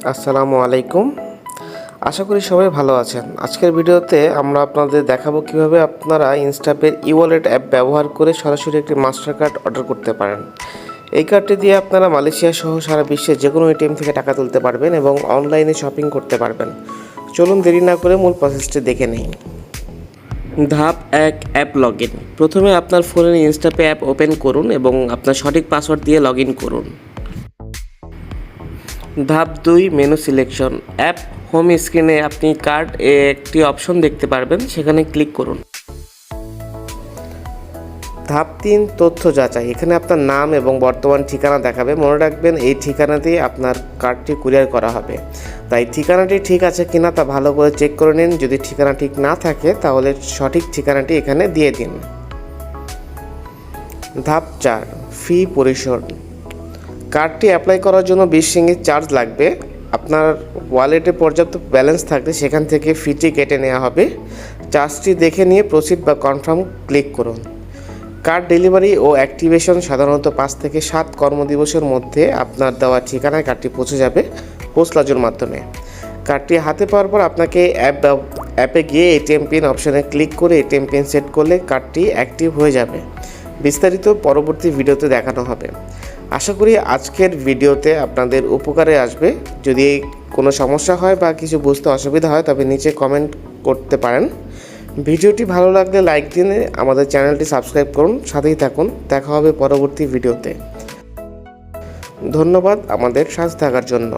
আসসালামু আলাইকুম। আশা করি সবাই ভালো আছেন। আজকের ভিডিওতে আমরা আপনাদের দেখাবো কিভাবে আপনারা ইনস্টাপের ই-ওয়ালেট অ্যাপ ব্যবহার করে সরাসরি একটি মাস্টার কার্ড অর্ডার করতে পারেন। এই কার্ডটি দিয়ে আপনারা মালয়েশিয়া সহ সারা বিশ্বের যে কোনো এটিএম থেকে টাকা তুলতে পারবেন এবং অনলাইনে শপিং করতে পারবেন। চলুন দেরি না করে মূল প্রসেসটি দেখে নিই। ধাপ 1, অ্যাপ লগ ইন। প্রথমে আপনার ফোনের ইনস্টাপে অ্যাপ ওপেন করুন এবং আপনার সঠিক পাসওয়ার্ড দিয়ে লগ ইন করুন। ধাপ 2, মেনু সিলেকশন। অ্যাপ হোম স্ক্রিনে আপনি কার্ড একটি অপশন দেখতে পারবেন, সেখানে ক্লিক করুন। ধাপ 3, তথ্য যাচাই। এখানে আপনার নাম এবং বর্তমান ঠিকানা দেখাবে। মনে রাখবেন এই ঠিকানাতেই আপনার কার্ডটি কুরিয়ার করা হবে, তাই ঠিকানাটি ঠিক আছে কিনা তা ভালো করে চেক করে নিন। যদি ঠিকানা ঠিক না থাকে তাহলে সঠিক ঠিকানাটি এখানে দিয়ে দিন। ধাপ 4, ফি পরিশোধ। কার্ডটি অ্যাপ্লাই করার জন্য 20 রিঙ্গিত চার্জ লাগবে। আপনার ওয়ালেটে পর্যাপ্ত ব্যালেন্স থাকলে সেখান থেকে ফিটি কেটে নেওয়া হবে। চার্জটি দেখে নিয়ে প্রসিড বা কনফার্ম ক্লিক করুন। কার্ড ডেলিভারি ও অ্যাক্টিভেশন সাধারণত 5 থেকে 7 কর্মদিবসের মধ্যে আপনার দেওয়া ঠিকানায় কার্ডটি পৌঁছে যাবে পোস্ট লজের মাধ্যমে। কার্ডটি হাতে পাওয়ার পর আপনাকে অ্যাপে গিয়ে এটিএম পিন অপশানে ক্লিক করে এটিএম পিন সেট করলে কার্ডটি অ্যাক্টিভ হয়ে যাবে। বিস্তারিত পরবর্তী ভিডিওতে দেখানো হবে। আশা করি আজকের ভিডিওতে আপনাদের উপকারে আসবে। যদি কোনো সমস্যা হয় বা কিছু বুঝতে অসুবিধা হয় তবে নিচে কমেন্ট করতে পারেন। ভিডিওটি ভালো লাগলে লাইক দিন, আমাদের চ্যানেলটি সাবস্ক্রাইব করুন, সাথেই থাকুন। দেখা হবে পরবর্তী ভিডিওতে। ধন্যবাদ আমাদের সাথে থাকার জন্য।